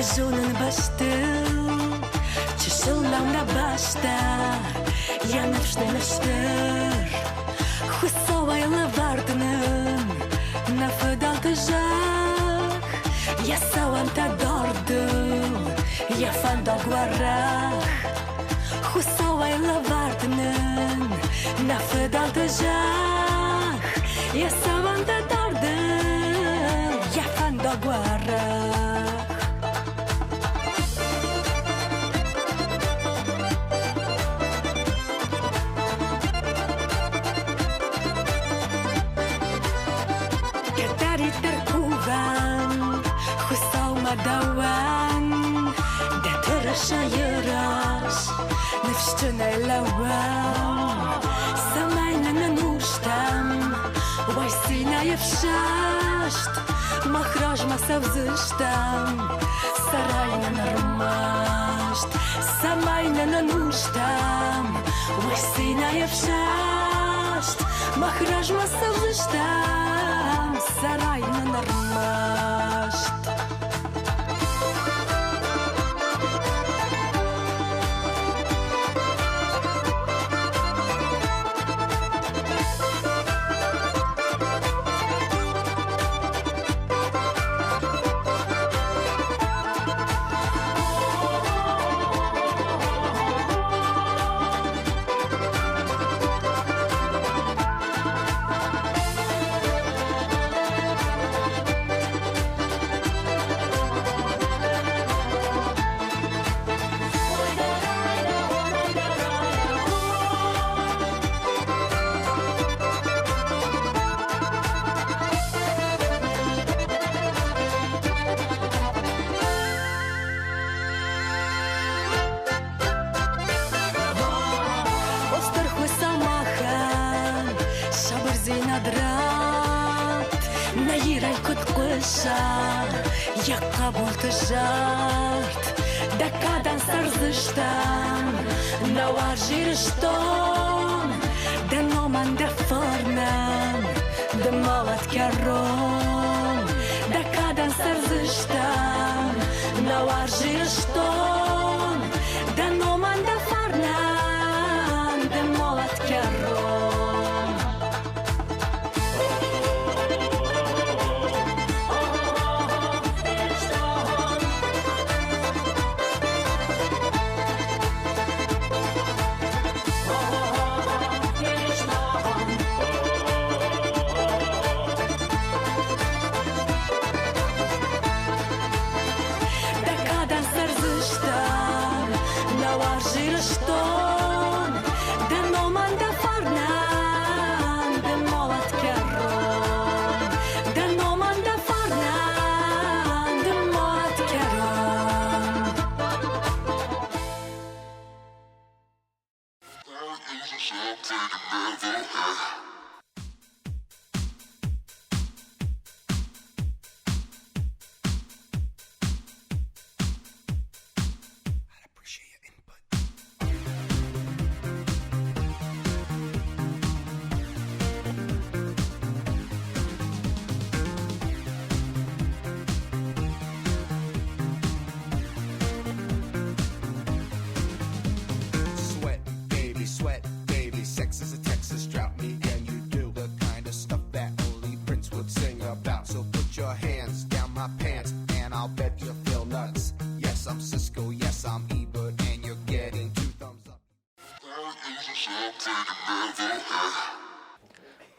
Zonën bashkëll që shëllam në bashta janë fshtë në shtër Husova e lëvardënën në fëdal të zhak Ja sawan të dordëll Ja fanda guarrak Husova e lëvardënën në fëdal të zhak Ja sawan të dordëll Ja fanda guarrak Dawan da tërësha jërash në fshqën e lawan Samajnë në nushtam Wajsina je fshasht Ma hrash ma sa vzështam Sarajnë në rëmasht Samajnë në nushtam Wajsina je fshasht Ma hrash ma sa vzështam Sarajnë në rëmasht Ja kabul të zhart Da kadan sërzështam Në wajirë shton Dhe noman dhe fornan Dhe malat kjarron Da kadan sërzështam Në wajirë shton Dhe noman dhe fornan Dhe malat kjarron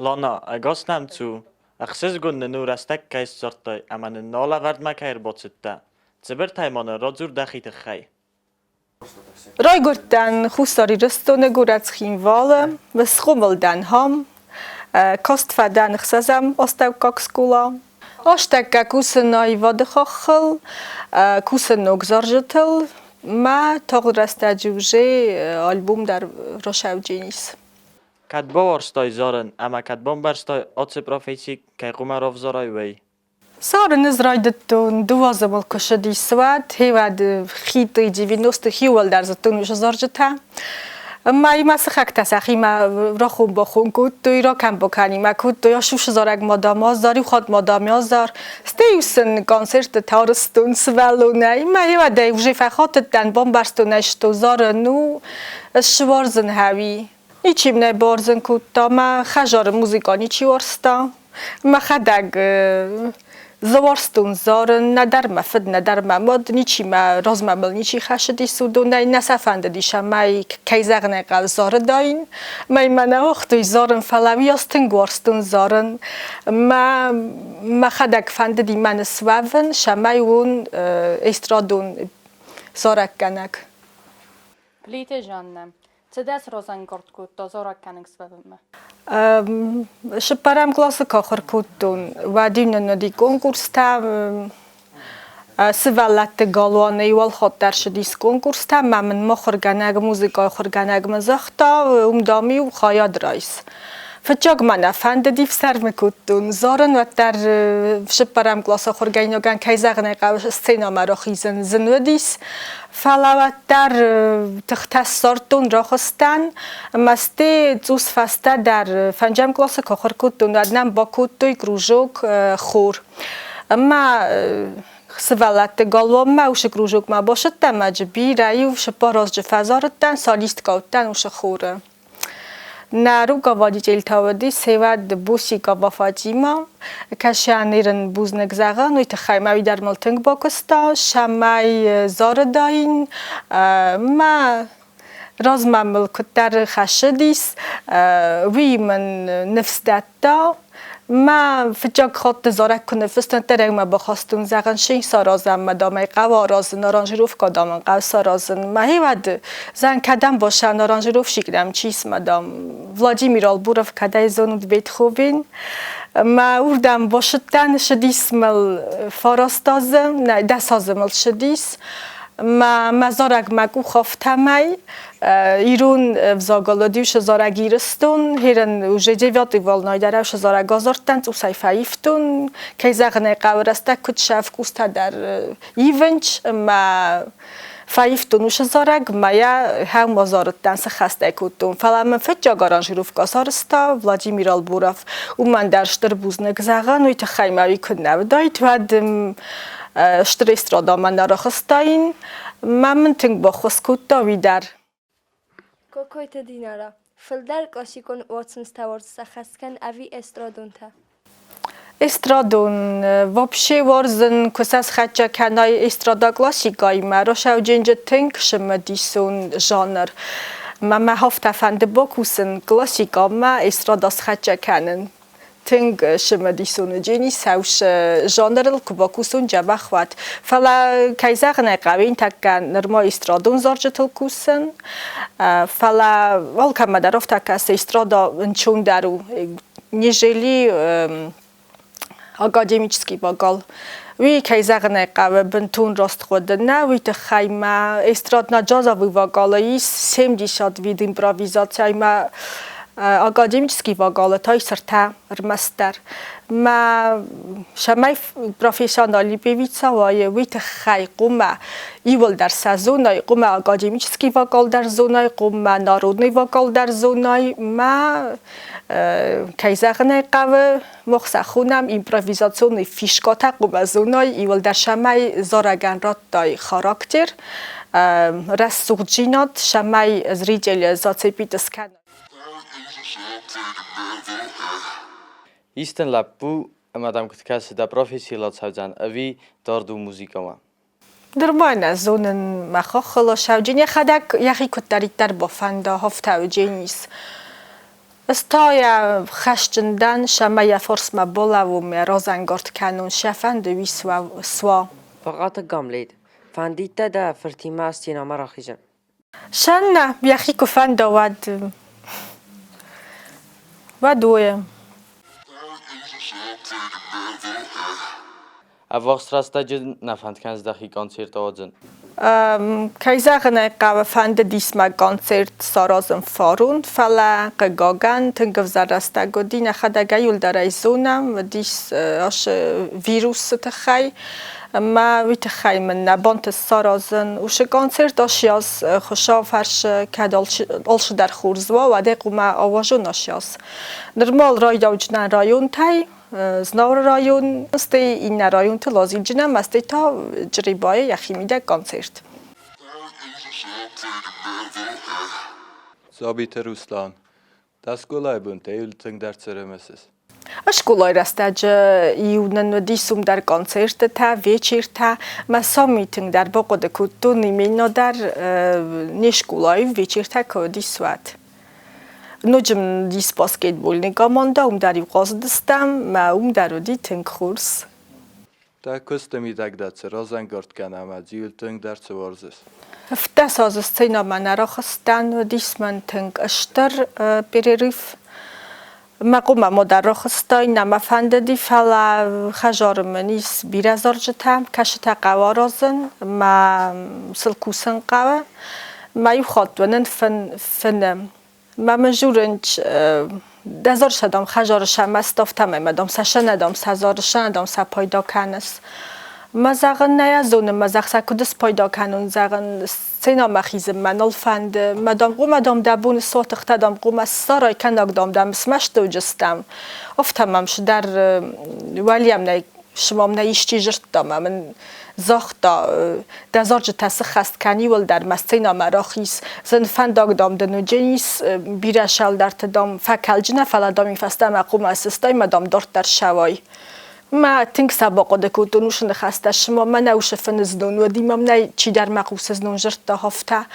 Lana, agostam zu, axsiz gunne nur astek kais sortay, aman nola vardma kair botsitta. Cybertajmone rodzur dachite chai. Rajgurtan khustari restone gurat schinwale, weschummel dan ham, kostfa dan chsazam ostaw kokskula. Osztek kusenoj wodychochel, kusenog zorżytel, ma to rastadził, że album dar roszał dziś. Kad bovarstoj zoren, ama kad bombarstoj oce profesii kaj kumarov zoroj vej. Сара نزرایدتون دوازم الکشدی سواد هیواد خیتی 90 هیول در زتون وش زارجته ما یمس خک تسخی ما راخون بخون کود توی را کم بکنی ما کود توی شوش زارگ مادام زاری خود مادام یازار استیوسن کنسرت تارستون سوالونه ما هیواد دیوجی فخات دن بامبرستونش تو زار نو شوارزن هوی نیچیم نه بارزن کود تا ما خجار موزیکانی چی ورستا ما خداگ زوارستون زارن ندر مفد ندر مماد نیچی ما رازممل نیچی خشدی سودونه نسافند دیشم مای کیزر نقل زار داین مای من وقتی زارن فلاوی استن گوارستون زارن ما خدک فند دی من سوون شمای اون استرادون زارک کنک. لیت جانم. چه دست روزن کرد کود تا زارک کنک سوون؟ شپرم کلاس کاخر کودتون و دین ندی کنکورس تا سوالات گالوانه یوال خاطر شدیس کنکورس تا من مخرجنگ موسیقی خرجنگ مزختا دامی و خیاد رئیس فجاگ من افند دیف سر میکودتون زارن و در شپرم کلاس خرجینگان کیزر نقاش سینا مراخیزن زنودیس فلاوت در تختصارتون را خستن مستی زوس فسته در فنجم کلاس کاخر کودتون ادنم با کودتوی کروژوک خور اما سوالات گالو ما وش کروژوک ما باشد تمجبی رای و شپاراز جفزارتن سالیست کودتن وش خوره نارو گاوادی جلتاودی سواد بوسی گاوافاجیما کشانیرن بوزنگ زغان و تخیمایی در ملتنگ باکستا شمای زار داین ما رازممل کتر خشدیس وی من نفس داتا ما فجاگ خاط زارک کنه فستن ترگ ما بخواستون زغن شین سارازم مدامه قوا رازن نارانجروف کدامن قو سارازن ما هیود زن کدام باشه نارانجروف شیکدم چیز مدام ولادیمیر آلبورف کدای زنود بیت خوبین ما اردم باشدن شدیس مل فاراستازم نه دسازمل شدیس ما زارگ مگو خافتمای ایرون وزاگالادیوش زارگیرستون هرن وجه جویاتی والنای دروش زارگازارتن تو سایفایفتون که زغنه قورسته کد شف کوسته در ایونچ ما فایفتون وش زارگ مایا هم مزارتن سخسته کدتون فلام فجا گارانجروف کاسارستا ولادیمیر آلبوروف و من درشتر بوزنگ زغن و تخیمایی کنه دایت ودم شتریست را دامن را خستاین من تنگ با خسکوتا ویدر کوکویت دینارا فلدر کاشیکون واتسن ستاورز سخسکن اوی استرادون تا استرادون وابشه ورزن کساس خچه کنای استرادا کلاسیکای مرا شو جنج تنگ شمدیسون ژانر ما هفته فند باکوسن کلاسیکا ما استراداس خچه کنن تنگ شمدیسون جنی سوش ژانرل کباکوسون جبه خواد فلا کیزر نقوین تکن نرما استرادون زارجتل کوسن فلا ولکم مدرف تکس استرادا انچون درو نیجلی آکادمیچسکی باگال وی کیزر نقوه بنتون راست خود نه وی تخیمه استراد نجازا وی باگالاییس سیم دیشاد وید ایمپراویزاتیای ما آکادمیچسکی باگالتای سرتا رمستر ما شمای پروفیشنالی بیویتسا وای ویت خی قوم ایول در سازونای قوم آکادمیچسکی باگال در زونای قوم نارودنی باگال در زونای ما کیزر نقوه مخص خونم ایمپروویزاسیون فیشکاتا قوم زونای ایول در شمای زارگان رات دای خاراکتر رس سوجینات شمای از ریجل زاتی پیتسکن Eastern Lapu, madam kutkas da professional saujan avi dardu muzikama. درمان زونن مخاخلا شوجین خدک یخی کتری در بافنده هفته و جنیس استایا خشجندن شمای فرس مبالا و مرازنگارد کنون شفند ویس و سوا فقط گاملید فندیتا دا فرتیما استینا مراخیجن شن نه یخی کفنده و دویم Avaqstrasta jin nafand kans dahi concert awadzın. Kaisergenei qawe fande diesmal Konzert Sarozem Farun fala qagagan tengvzarasta godina khadagayul daraizunam dis ash virus tkhai ما ویت خیمن نبانت سارازن وش کنسرت آشیاس خوشا فرش کدالش در خورزوا و دقیق ما آوازون آشیاس نرمال رای دوجن رایون تای زنار رایون است این رایون تلازی جنم است تا جریبای یخی میده کنسرت زابیت روسلان دستگلای بونت ایلتنگ در سرمسس Школой растаҷ июнен дисум дар концерт та вечер та ма самитинг дар боқода куту нимино дар не школой вечер та кодисват. Ноҷм дис баскетболни команда дар юқоздистам ма дар дитинг курс. Та костами дагдат розангорт канам аз июлтинг дар сворзес. Фта саз сцена манара хастан дисман тинг аштар перерив مقوم مادر خستای نمافندی فلا خجارم نیست بیرزار جتام کشت قوارازن ما سلکوسن قوا ما یخواد ونن فنم ما مجورنج دزار شدم خجارش هم استفتم مدام سشن ندام سزارش ندام سپایدا کنس ما زغن نیازون ما زغ سکودس پیدا کنون زغن سینا مخیزم منال فند مدام دبون صوت اختدام قوم سرای کناک دام سمش دو جستم افتمامش در ولیم نه شمام نیشتی جرت دام من زاختا دزارج تسخ است کنی ول در مسینا مراخیس زن فنداک دام دنو جنیس بیرشال در تدام فکل جنه فلادامی فستم قوم اسستای مدام دارت در شوای ما تنگ سباق دکوتونوش نخسته شما من نوش فنز دون و دیمم نه چی در مقوس از نونجرت هفته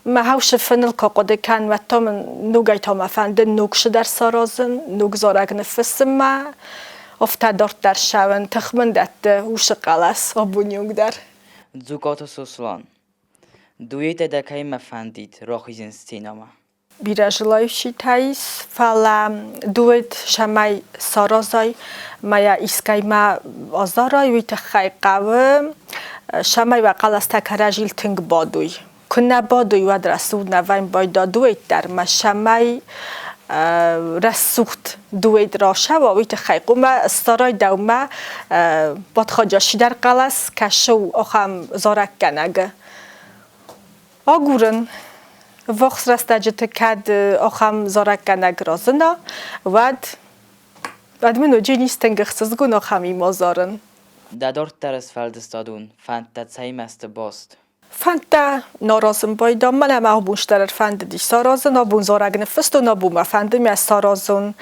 ما هوش فنل کاقده کن و تا من نوگای تا مفنده نوکش در سارازن نوگ زارگ نفس ما هفته دارت در شون تخمن دت وش قلس آبونیوگ در زوگات سوسلان دویت دکای مفندید راخیزن سینما بیرجلایشی تایس فعلا دوید شمای سارازای مایا اسکای ما آزارای ویت خای قوه شمای و قلس تکرجیل تنگ بادوی کنه بادوی و درسود نوایم باید دوید در ما شمای رسوخت دوید راشه و ویت خای قوم سارای دوما باد خاجاشی در قلس کشو آخم زارک کنگه آگورن وقت رستجت کد آخام زارک کنگ رازنا ود منو جنیس تنگخسز گون آخامی مازارن دادارت درس فلدستادون فند تسهی مست باست فند نارازم بایدام من هم آبونش در فند دی سارازن آبون زارک نفست و نابون ما فند می از سارازن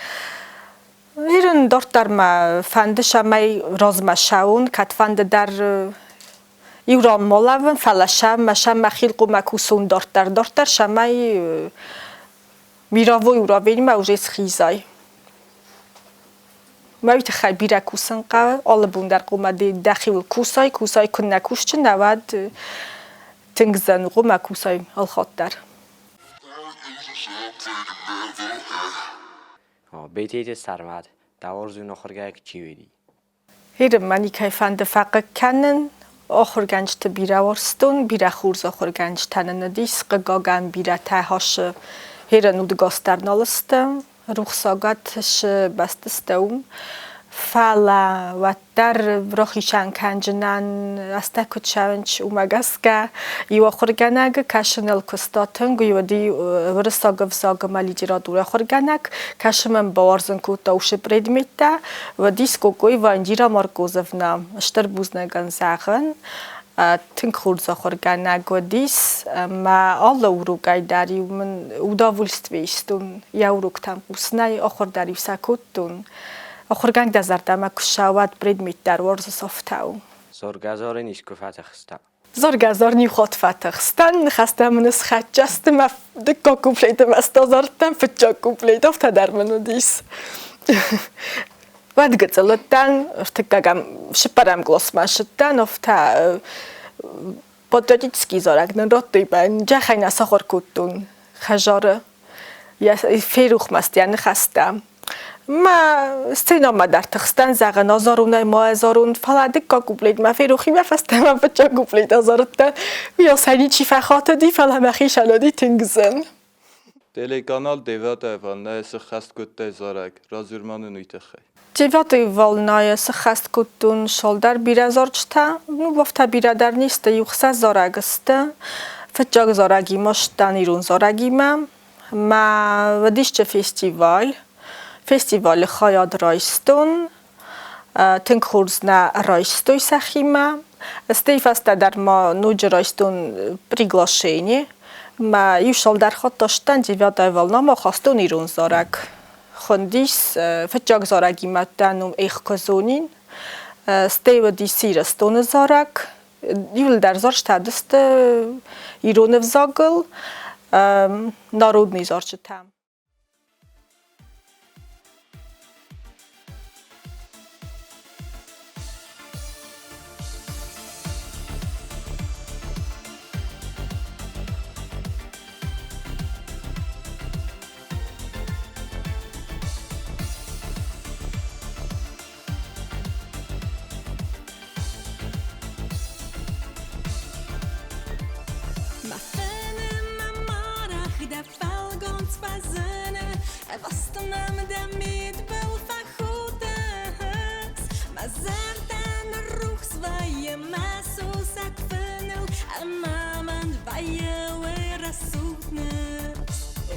ایرن دارت در ما فندش همی رازم شون کت فند در یوران مالون فلاشم مشم مخیل قومکوسون دارتر شمای میراو یوراوینی موجز خیزای مویت خیلی بیرکوسن قه آلبون در قومدی دخیل کوسای کن نکوش چه نود تنگزن قومکوسای الخاط در بیتیت سرمد دوارزون آخرگه چی ویدی؟ هیرم منی که فند فقه کنن آخر گنج تا بیره ورستون بیره خورز آخر گنج تنن دیس قگاگن بیره تهاش هیره نودگاستر نالستم روخ ساگتش بستستم فعلا و در راخیشن کنجنن استکو چونچ اومگسکه یو آخر گنگ کشنل کستاتنگ یو دی ورساگ وزاگ مالی جرا دور آخر گنگ کشمن باورزن کوتا وش پردمیته و دیسکو کوی و انجیرا مارکوزفنا اشتر بوزنگن زاغن تنگ خورز آخر گنگ و دیس ما آلا وروگای داری من اوداولست ویستون یا وروگتن قوسنای آخر داری سکوتون آخر گنگ دزردم کشاوت برید میت در ورز صفتاو زرگزار نیست که فتح خسته زرگزار نی خود فتح خستن خسته منس خجست ما دکا کوپلیت مستازارتن فتجا کوپلیت افتا در منو دیس و دیگه زلتن ارتکاگم شپرم گلاس من شدن افتا پادادیتسکی زارگنن رات دیبن جا خیلی نساخور کتون خجاره یا فیروخ مست یعنی خستم ما سینما در تخستان زغن آزارونه ما آزارون فلادی کا کوپلیت ما فیروخی ما فستم ما بچه کوپلیت آزارت یا سری چی فخات دی فلا مخی شلادی تنگزن Telekanal Devata Valnaja Sachast Kutte Zarag, Razurmanın Uytachay. Девятый волна сахаст кутун шолдар биразорчта, ну вовта бирадар نیست یخسا زارگسته فتجاگ زارگی مشتن ایرون زارگی ما ودیش چه فستیوال خیاد رایستون تنگ خورز نه رایستوی سخیمه استیف است در ما نوج رایستون приглашение ما یوشال در خود داشتن девятый волна ما خواستون ایرون زارگ خندیس فتجاگ زارگی متنم ایخ کزونین استیو دی سیرستون زارگ یول در زارش تدست ایرون وزاگل نارودنی زارچ تام Was dan namen damit wel vergoed maar zijn de roeks waar je maar zo zak funnel en maman waar je weer zoekt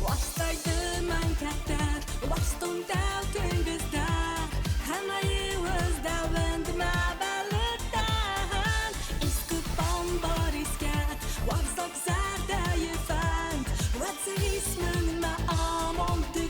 was bij de man kater was stond daar toen dus daar en hij was daar wend maar balletaan is kupon boris kat was ook zaada je vangt wat ze is men maar om te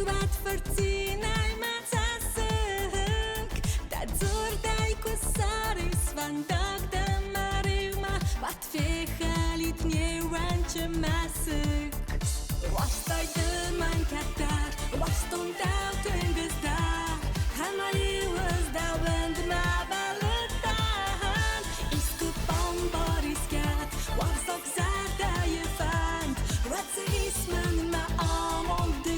wat vertien hij met zijn suk dat zorgt hij kusaris vandaag de mariuma wat vegalit nie wantje masuk was hij de man katar was stond daar toen dus daar en hij was daar wend maar balletaan is kupon boris kat was ook zaada je vangt wat ze is men maar om de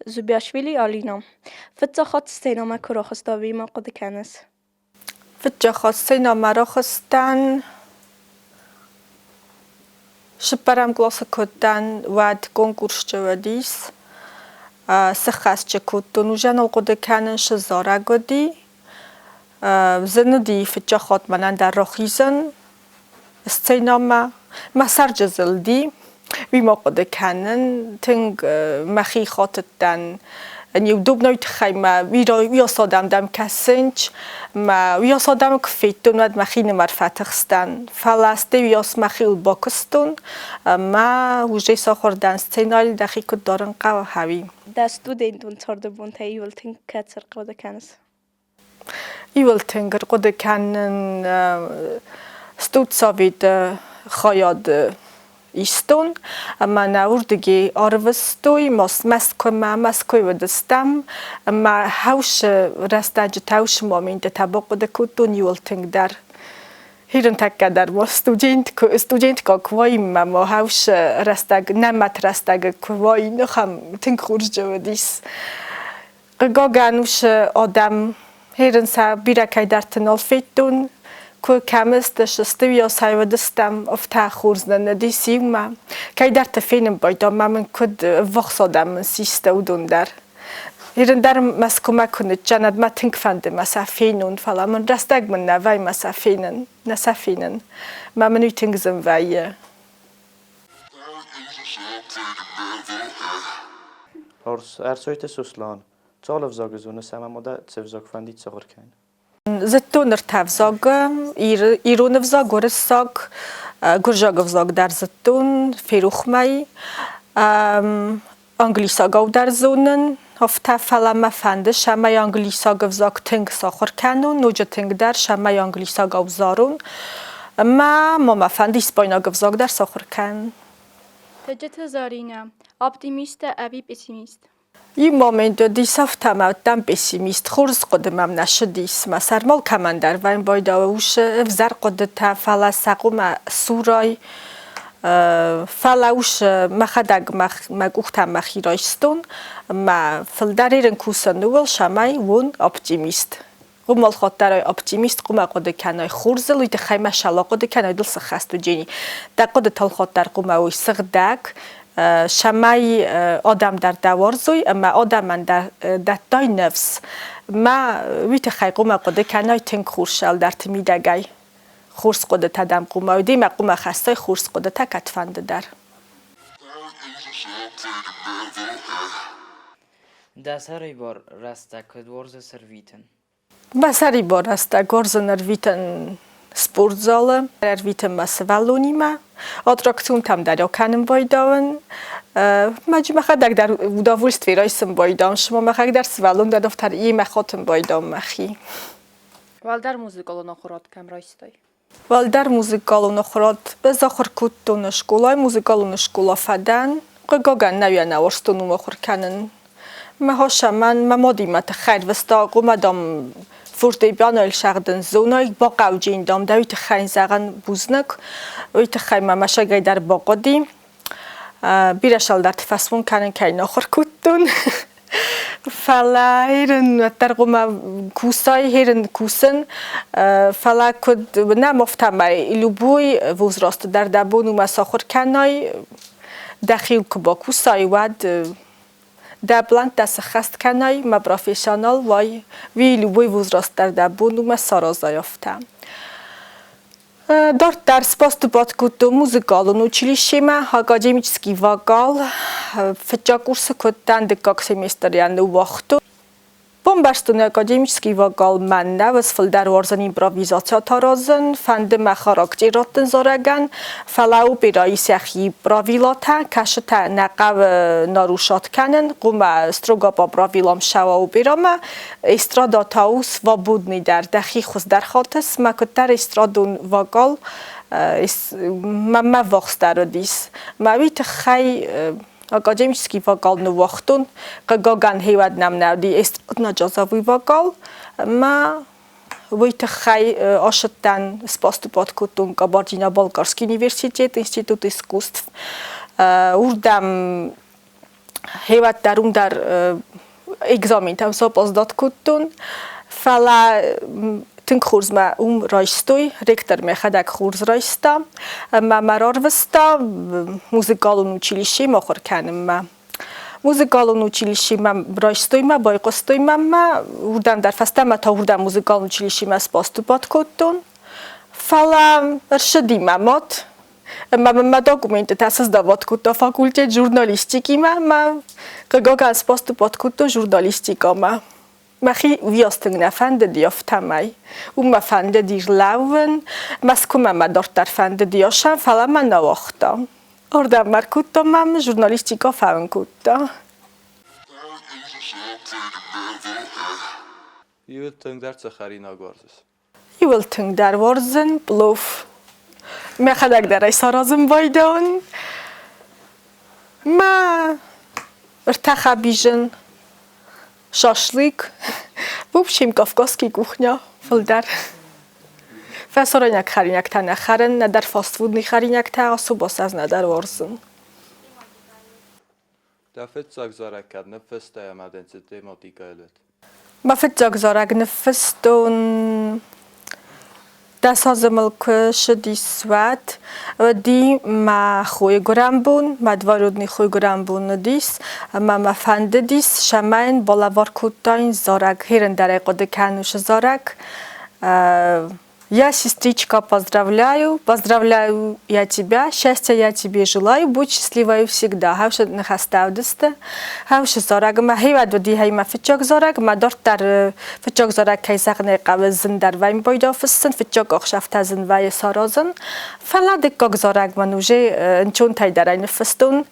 زوبیاشویلی آلینا فتجا خات سینما کراخستاوی ما قد کنس فتجا خات سینما را خستن شپرم کلاس کردن ود کنکورس جودیس سخاس چکوتون و جنو قد کنن شزاره گدی زندی فتجا خات منن در رخیزن سینما مسر جزل دی wie mogen de kennen, ting machi gaat het dan. En je doet nooit geen, maar wie als adam kassench, maar wie als adam kfeetun wat machine maar vettig staan. Falaste wie als machil bokstun, maar hoe je zo dan scenario dat ik het door een kou havi. Dat studenten zouden doen, hij wil think ketser de kennis. Je wil denken dat de kennen stoot zo weer gejad istun, maar nou de arvestoy mest kooi we de stem, maar house restaje thuis moment tabak de kutun je wil denken daar. Hier een tak daar was student kwai maar house restag nemat restag kwai nog hem denk goed dis. Gaganus adam hier een sa birakai daar ten al fetun. Ko kames de studio sai de stem of ta khurzen de sima kai dar te finen boy da mamen kud voxo dam siste doen daar hier daar mas koma kun janad ma think van de masafin und fala man rastag man na vai masafinen na safinen mamen u think zem vai Ors soite suslan. Zalf sagen so ne sama moda tsevzok fandi tsogor kein. Zetoner tavzog, irone vzog, goresog, gorjag vzog dar zeton, feruchmai, anglisag dar zonen, of tafala mafande, shamay anglisag vzog ting sacher kanon, noja ting dar, shamay anglisag vzarun, ma mafandi spojnag vzog dar sacher kan. Tejete zarina, optimiste avi pessimist. این مومنت دیسافت هم دم پسیمیست خورز قدمم نشدیس ما سرمال کماندر و این باید آوش افزار قدرت فلسقوم سورای فلاوش مخدق مگوختم مخیرایستون ما فلدریرن کوسن نول شمای ون اپتیمیست قومال خاطرای اپتیمیست قوم قد کنای خورز لویت خیمه شلا قد کنای دل سخست و جینی در قد تل خاطر قوم اوی سغدق شمای آدم در دوارزوی اما آدم من در دای نفس ما ویت خی قوم قد کنای تنگ خورشال در تمیدگای خورس قد تدم قوم و دیم قوم خستای خورس قد تکت فند در دسری بار رسته کدورز سرویتن بسری بار رسته گرز نرویتن sportzalen, wieten maswaloni ma. Atraktion tam dar okanem bojdawen. Majma khadak dar udavulstwie roisem bojdam, shma ma khak dar swalon dar doftar i ma khotem bojdam machi. Валдар музыкалу нохорот кам райстай. Валдар музыкалу нохорот безахор куттун школай музыкалу школа фадан. Гоган навя на орстуну мохор канен. Ма хошаман ма модима та хайр вста гумадам Voortdurend banal schaden zona ik baqaw jindam da uit geen zeggen buznak uit geen mama shagay dar baqadi birashal dar tfasmun kanen kay nakhor kuttun fala hiren targuma kusay hiren kusen fala kud na moftamay ilubuy vuzrast dar dabunu masakhor kanay dakhil kuba kusay wad در بلند دست خست کنای ما پروفشنال وای ویلو وی وزراست در بونو ما سرازا یافتم. دارت درس پاست باد کدو موزیکالو نوچیلیشی ما هاگاجیمیچسکی واگال فجا کورس کدن دکاک سیمستریان نو وقتو. Bombaston akademický vokál manna was fel dar orzen improvizacja tarazın fende ma charakterotten zoragan falau birای سخی براویلاتا کشتا نقاب ناروشات کنن قوم استروگا با براویلام شوا و بیرام استراداتا و سوابودنی در دخی خوز در خاطس ما کتر استرادون وکال ما وقت در دیس ما ویت خی akademický vokál no wachtun gagan hevad nam naudi estradna jazzový vokál ma vojte chaj ošetan z postupot kutun Kabardina Bolgarský univerzitet Institut iskustv urdam hevad darum dar examen tam sopozdat kutun fala ten kurs ma rajstoj, rektor me chadak kurs rajsta, ma mararvesta, muzykalun učilišti ma chorkanem ma. Muzykalun učilišti ma rajstoj ma, bajkostoj ma, urdan dar fasta ma ta urdan muzykalun učilišti ma spostupat kotun. Fala ršedi ma mot, Ma documente ta создават куто факултет журналистики ма гогас поступат куто журналистика ma chi viostungna fande dioftamai ma fande dir lauwen maskuma ma dortar fande dioshan fala ma naochta orda markuto mam журналистика faun kutto Իվտն դարձը խարինագորզս։ Իվլթն դար որզն պլոֆ Me خدک در ای سارازم بایدان ما ارتخا بیجن شاشلیک بوبشیم کافکاسکی کوخنیا فلدر فسرانیک خرینیک تا نخرن ندر فاست فود نخرینیک تا آسوباس از ندر ورزن Դավետ ծագզարակad նվստայ ամադենցը թեմատիկայլետ։ ما فتجاك زارك نفستون دسازمل که دی سوات و دی ما خوی گرم بون ما دوارودنی خوی گرم بون دیس ما فنده دیس شماین بالا وارکوتاین زارک هیرن در قد کنوش زارک Я, сестричка, поздравляю я тебя, счастья я тебе желаю, будь счастливой всегда. Хавше нахастаудесте, хавше зораг ма хейвад води хейма фичок зораг ма дортар фичок зораг кайсагне қавзин дар вайм бойдофстен фичок охшафтазин вай сарозен. Фаладик как зораг ман уже чун тайдарайн фстун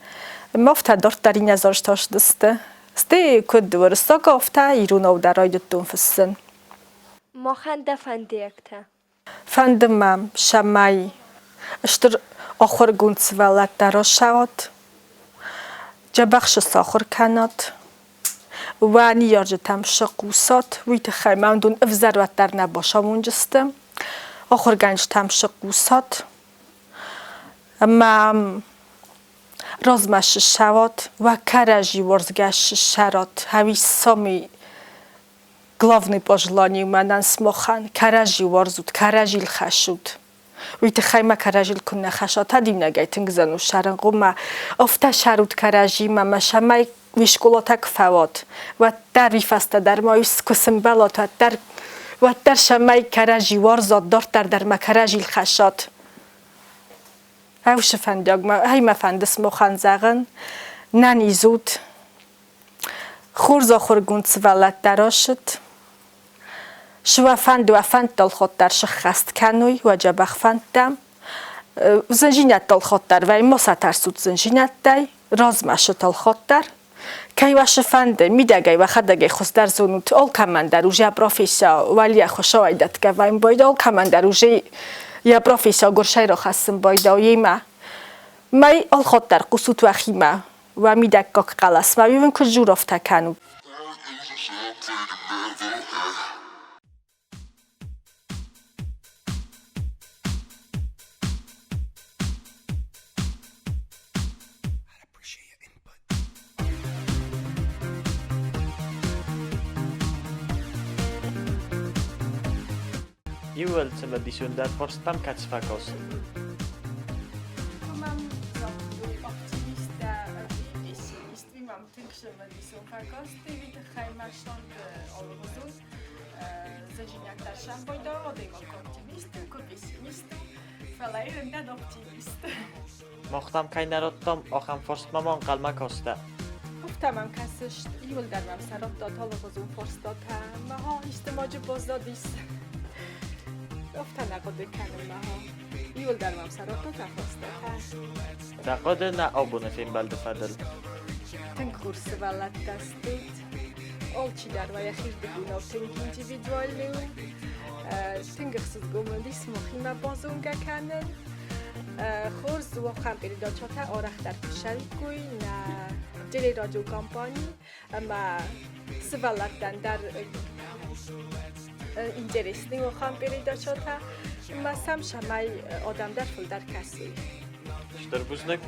мофта дортарин язоршташдесте. Сте куд ворсак офта ирунов дарайдтун фстен. مخنده فندیکته فندمم شمعی اشتر آخر گونت ولد دراشود جبخش ساخر کنات و نیارجتم شقوسات ویت خیمم دون افزر و در نباشم اونجستم آخر گنج تم شقوسات اما رازمش شود و کرجی ورزگش شرات هوی سامی Главное пожелание у меня смохан каражи ворзут, каражил хашут. Уйти хайма каражил кунна хашат, адина гайтинг зану шарангума. Офта шарут каражи мама шамай вишколотак фавот. Ва дар вифаста дар моис кусим балот ва дар шамай каражи ворзот дортар дар ма каражил хашат. Ауш фандяг ма хайма фанд смохан заган нани зуд. خورزا خورگونت ولد دراشت شو فند و فند دل خود در شخست کنوی و جبخ فندم زنجینت دل خود در و ما سترسود زنجینت دی رازمش دل خود در کی وش فنده میدگی و خدگی خوست در زنوت اول کمان در اوجه پروفیسیا ولی خوشایدت که و این باید اول کمان در اوجه یا پروفیسیا گرشای را خستم باید و یما می اول خود در قصوت و خیمه و میدک که قلس ما بیون که جور افته کنو Iwel cele disiun dar forstam kats fakos. Mam optimista mam tyksze medicą fakos tywi hajmaszon olwozun zajinak tarszam bojdo odejmok optimisty pessimist falayren dan optimist Moxtam kaynarottam oxam forsmamon qalmakosta. Tamam kasış yol dermem sarap da olwozun forstata maha istimacı bozdadis افتاد نقد کنیم ها یول در ممسرات تو تفاسته دقاد نه آبونه فیلم بلد فدل تن کورس ولد دستید اول چی در ویا خیر بگونه و تنگ individuaلی تنگ خصوص گمندی سمخیمه بازونگه کنن خورز و خم پیدا چاته آرخ در شریکوی نه جلی راجو کامپانی اما سوالت در interesting و خام پیدا شده. ما سم شمای آدم در فل در کسی. شتر بوزنک